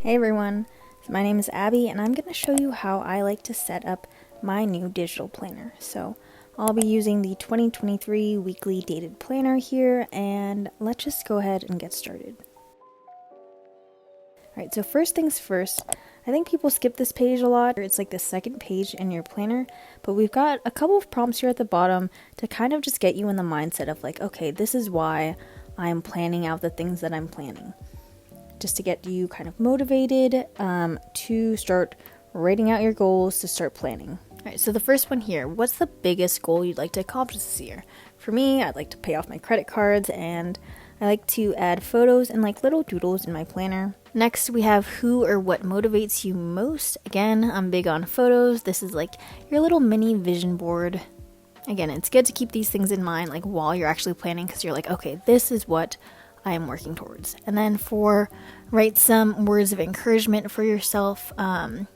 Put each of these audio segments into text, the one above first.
Hey everyone, so my name is Abby and I'm going to show you how I like to set up my new digital planner. So I'll be using the 2023 weekly dated planner here, and let's just go ahead and get started. Alright, so first things first, I think people skip this page a lot. It's like the second page in your planner, but we've got a couple of prompts here at the bottom to kind of just get you in the mindset of like, okay, this is why I'm planning out the things that I'm planning. Just to get you kind of motivated to start writing out your goals, to start planning. Alright, so the first one here, what's the biggest goal you'd like to accomplish this year? For me, I'd like to pay off my credit cards, and I like to add photos and like little doodles in my planner. Next, we have who or what motivates you most. Again, I'm big on photos. This is like your little mini vision board. Again, it's good to keep these things in mind like while you're actually planning, because you're like, okay, this is what I am working towards. And then write some words of encouragement for yourself to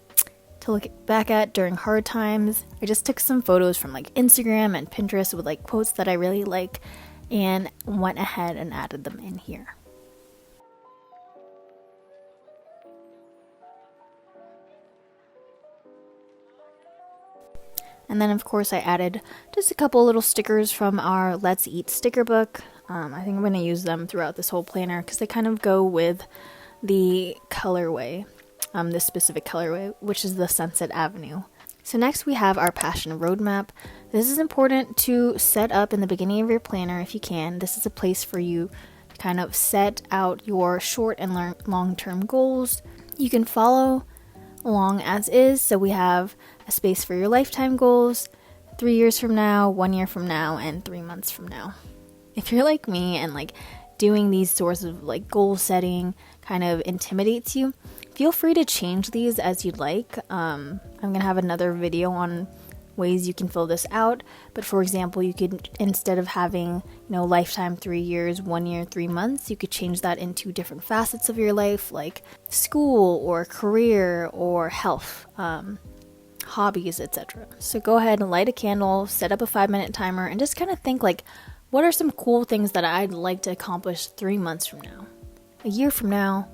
look back at during hard times. I just took some photos from like Instagram and Pinterest with like quotes that I really like and went ahead and added them in here. And then of course I added just a couple little stickers from our Let's Eat sticker book. I think I'm going to use them throughout this whole planner because they kind of go with the colorway, this specific colorway, which is the Sunset Avenue. So next we have our passion roadmap. This is important to set up in the beginning of your planner if you can. This is a place for you to kind of set out your short and long-term goals. You can follow along as is. So we have a space for your lifetime goals, 3 years from now, 1 year from now, and 3 months from now. If you're like me and like doing these sorts of like goal setting kind of intimidates you, feel free to change these as you'd like. I'm gonna have another video on ways you can fill this out, but for example, you could, instead of having, lifetime 3 years, 1 year, 3 months, you could change that into different facets of your life, like school or career or health, hobbies, etc. So go ahead and light a candle, set up a 5-minute timer, and just kind of think like, what are some cool things that I'd like to accomplish 3 months from now, a year from now,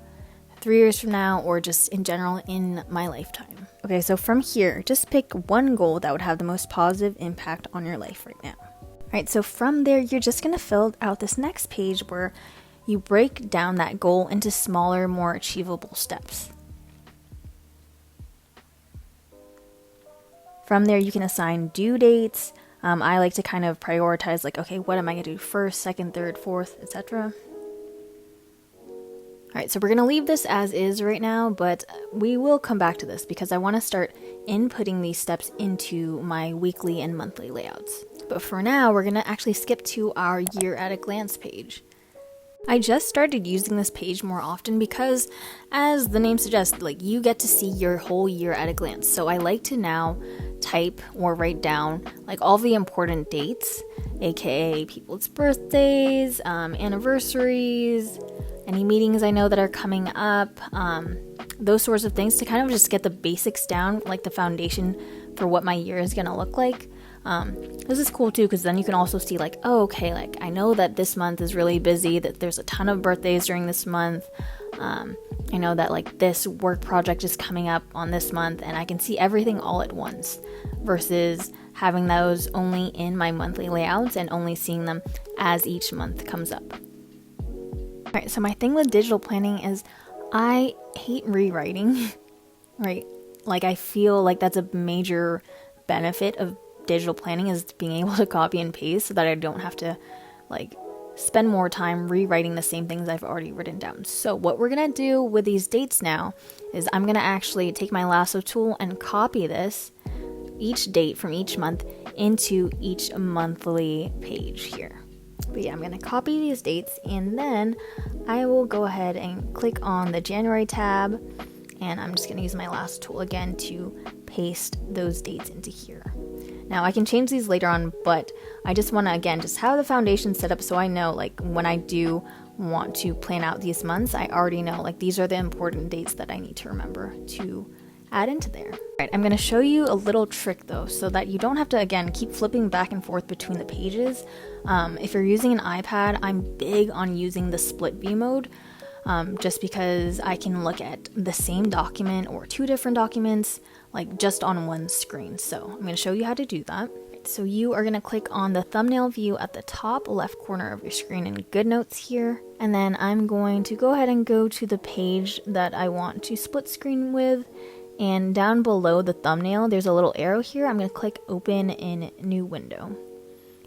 3 years from now, or just in general in my lifetime. Okay, so from here, just pick one goal that would have the most positive impact on your life right now. Alright, so from there, you're just going to fill out this next page where you break down that goal into smaller, more achievable steps. From there, you can assign due dates. I like to kind of prioritize like, okay, what am I going to do first, second, third, fourth, etc. Alright, so we're going to leave this as is right now, but we will come back to this because I want to start inputting these steps into my weekly and monthly layouts. But for now, we're going to actually skip to our year at a glance page. I just started using this page more often because, as the name suggests, like you get to see your whole year at a glance. So I like to now type or write down like all the important dates, aka people's birthdays, anniversaries, any meetings I know that are coming up, those sorts of things, to kind of just get the basics down, like the foundation for what my year is going to look like. This is cool too, because then you can also see like, oh, okay, like I know that this month is really busy, that there's a ton of birthdays during this month. I know that like this work project is coming up on this month, and I can see everything all at once versus having those only in my monthly layouts and only seeing them as each month comes up. Alright, so my thing with digital planning is I hate rewriting, right? Like I feel like that's a major benefit of digital planning, is being able to copy and paste so that I don't have to like spend more time rewriting the same things I've already written down. So what we're going to do with these dates now is I'm going to actually take my lasso tool and copy this, each date from each month, into each monthly page here. But yeah, I'm going to copy these dates, and then I will go ahead and click on the January tab, and I'm just going to use my lasso tool again to paste those dates into here. Now I can change these later on, but I just want to again just have the foundation set up so I know like when I do want to plan out these months, I already know like these are the important dates that I need to remember to add into there. Alright, I'm going to show you a little trick though, so that you don't have to again keep flipping back and forth between the pages. If you're using an iPad, I'm big on using the split view mode. just because I can look at the same document or two different documents like just on one screen. So I'm going to show you how to do that. So you are going to click on the thumbnail view at the top left corner of your screen in GoodNotes here. And then I'm going to go ahead and go to the page that I want to split screen with. And down below the thumbnail, there's a little arrow here. I'm going to click open in new window.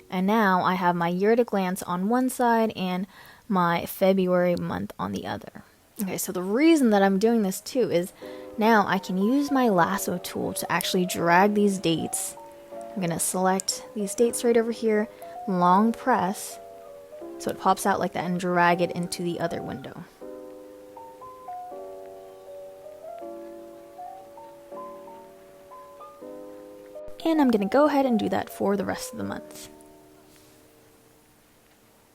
And now I have my year at a glance on one side and my February month on the other. Okay, so the reason that I'm doing this too is now I can use my lasso tool to actually drag these dates. I'm going to select these dates right over here, long press, so it pops out like that, and drag it into the other window. And I'm going to go ahead and do that for the rest of the month.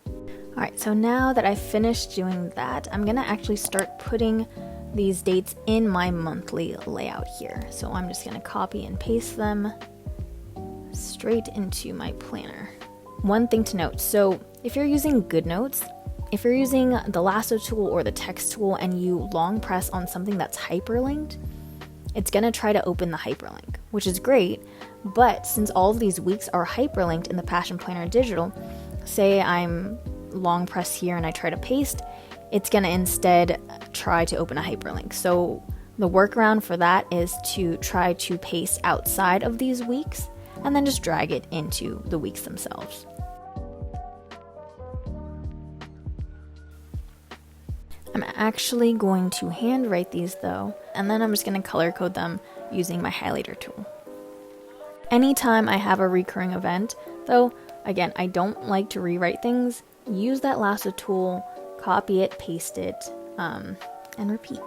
Alright, so now that I've finished doing that, I'm going to actually start putting these dates in my monthly layout here. So I'm just going to copy and paste them straight into my planner. One thing to note, so if you're using GoodNotes, if you're using the lasso tool or the text tool and you long press on something that's hyperlinked, it's going to try to open the hyperlink, which is great, but since all of these weeks are hyperlinked in the Passion Planner Digital, say I'm long press here and I try to paste, it's going to instead try to open a hyperlink. So the workaround for that is to try to paste outside of these weeks and then just drag it into the weeks themselves. I'm actually going to handwrite these though, and then I'm just going to color code them using my highlighter tool. Anytime I have a recurring event, though, again, I don't like to rewrite things, use that lasso tool, copy it, paste it, and repeat.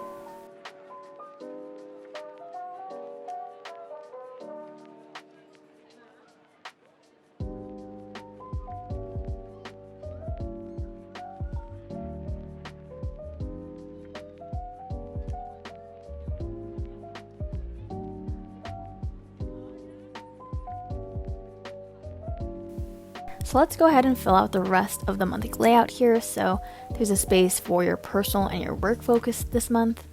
So let's go ahead and fill out the rest of the monthly layout here. So there's a space for your personal and your work focus this month.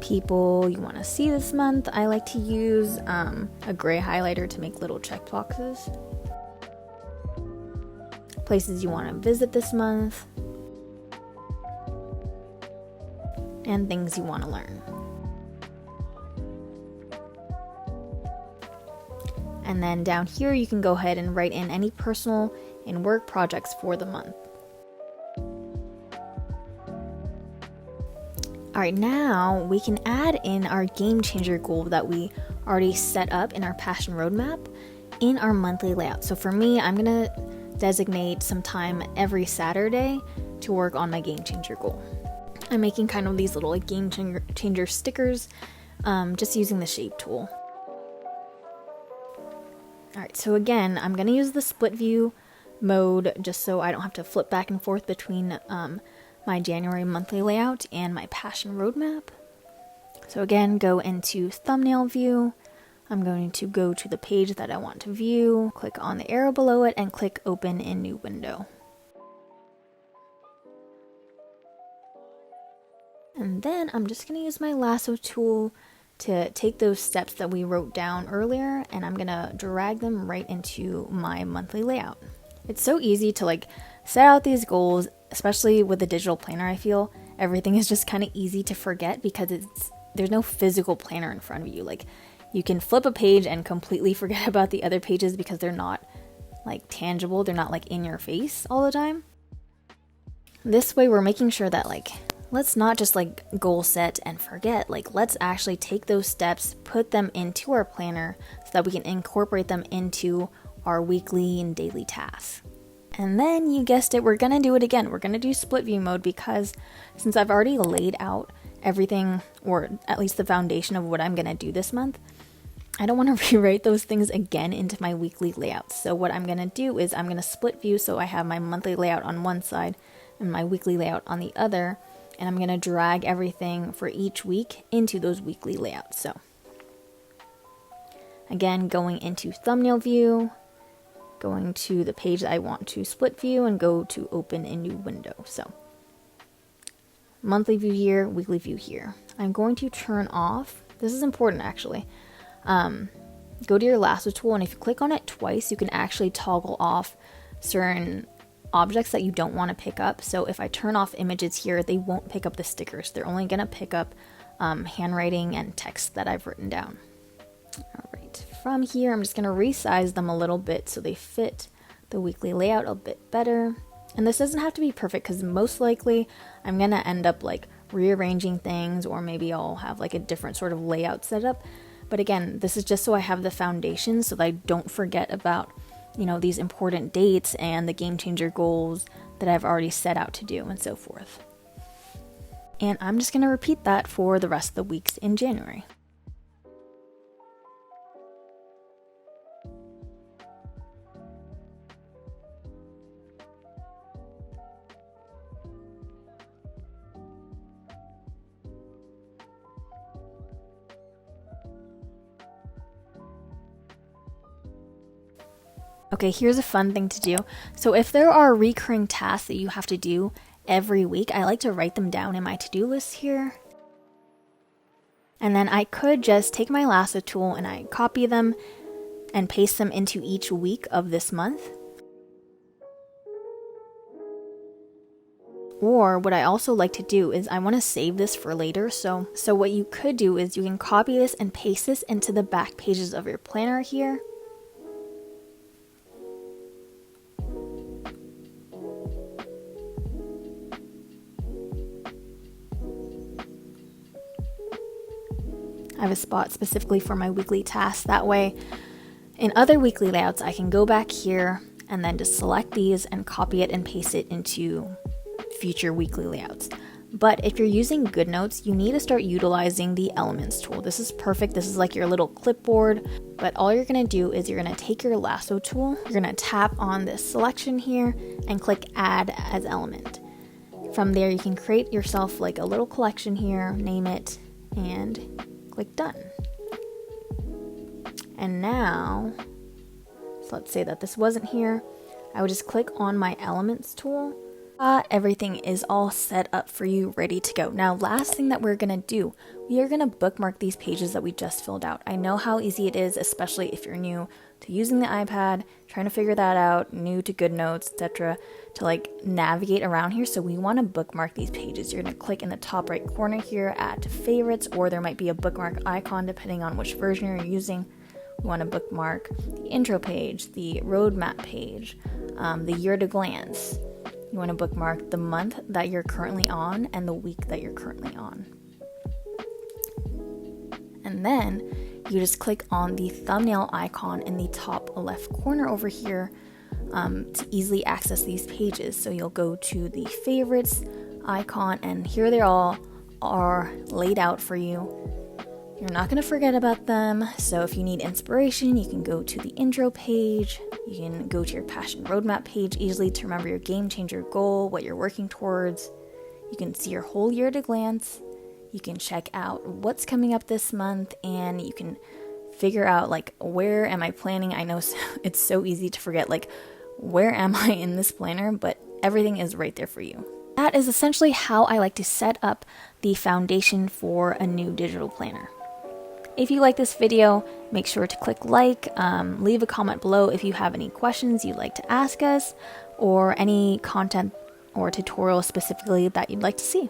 People you want to see this month, I like to use a gray highlighter to make little check boxes. Places you want to visit this month. And things you want to learn. And then down here, you can go ahead and write in any personal and work projects for the month. All right, now we can add in our game changer goal that we already set up in our passion roadmap in our monthly layout. So for me, I'm gonna designate some time every Saturday to work on my game changer goal. I'm making kind of these little like game changer stickers, just using the shape tool. Alright, so again, I'm going to use the split view mode just so I don't have to flip back and forth between my January monthly layout and my passion roadmap. So again, go into thumbnail view. I'm going to go to the page that I want to view, click on the arrow below it, and click open in new window. And then I'm just going to use my lasso tool to take those steps that we wrote down earlier, and I'm gonna drag them right into my monthly layout. It's so easy to like set out these goals, especially with the digital planner. I feel everything is just kind of easy to forget because there's no physical planner in front of you. Like you can flip a page and completely forget about the other pages because they're not like tangible, they're not like in your face all the time. This way we're making sure that like let's not just like goal set and forget, like let's actually take those steps, put them into our planner so that we can incorporate them into our weekly and daily tasks. And then you guessed it, we're gonna do it again. We're gonna do split view mode because since I've already laid out everything, or at least the foundation of what I'm gonna do this month, I don't want to rewrite those things again into my weekly layout. So what I'm gonna do is I'm gonna split view so I have my monthly layout on one side and my weekly layout on the other. And I'm going to drag everything for each week into those weekly layouts. So again, going into thumbnail view, going to the page that I want to split view and go to open a new window. So monthly view here, weekly view here. I'm going to turn off, this is important actually, go to your lasso tool, and if you click on it twice, you can actually toggle off certain objects that you don't want to pick up. So if I turn off images here, they won't pick up the stickers. They're only going to pick up handwriting and text that I've written down. All right, from here, I'm just going to resize them a little bit so they fit the weekly layout a bit better. And this doesn't have to be perfect because most likely I'm going to end up like rearranging things, or maybe I'll have like a different sort of layout setup. But again, this is just so I have the foundation so that I don't forget about, you know, these important dates and the game changer goals that I've already set out to do and so forth. And I'm just going to repeat that for the rest of the weeks in January. Okay, here's a fun thing to do. So if there are recurring tasks that you have to do every week, I like to write them down in my to-do list here. And then I could just take my lasso tool and I copy them and paste them into each week of this month. Or what I also like to do is I want to save this for later. So what you could do is you can copy this and paste this into the back pages of your planner here. I have a spot specifically for my weekly tasks. That way, in other weekly layouts, I can go back here and then just select these and copy it and paste it into future weekly layouts. But if you're using GoodNotes, you need to start utilizing the Elements tool. This is perfect. This is like your little clipboard. But all you're going to do is you're going to take your lasso tool, you're going to tap on this selection here and click Add as Element. From there, you can create yourself like a little collection here, name it, and click Done. And now, so let's say that this wasn't here, I would just click on my Elements tool. Everything is all set up for you, ready to go. Now, last thing that we're gonna do, we are gonna bookmark these pages that we just filled out. I know how easy it is, especially if you're new to using the iPad, trying to figure that out, new to GoodNotes, etc., to like navigate around here. So we want to bookmark these pages. You're gonna click in the top right corner here, add to favorites, or there might be a bookmark icon depending on which version you're using. We want to bookmark the intro page, the roadmap page, the year at a glance. You want to bookmark the month that you're currently on and the week that you're currently on. And then you just click on the thumbnail icon in the top left corner over here to easily access these pages. So you'll go to the favorites icon, and here they all are laid out for you. You're not going to forget about them. So if you need inspiration, you can go to the intro page. You can go to your passion roadmap page easily to remember your game changer goal, what you're working towards. You can see your whole year at a glance. You can check out what's coming up this month, and you can figure out like, where am I planning? I know it's so easy to forget, like, where am I in this planner? But everything is right there for you. That is essentially how I like to set up the foundation for a new digital planner. If you like this video, make sure to click like, leave a comment below if you have any questions you'd like to ask us, or any content or tutorial specifically that you'd like to see.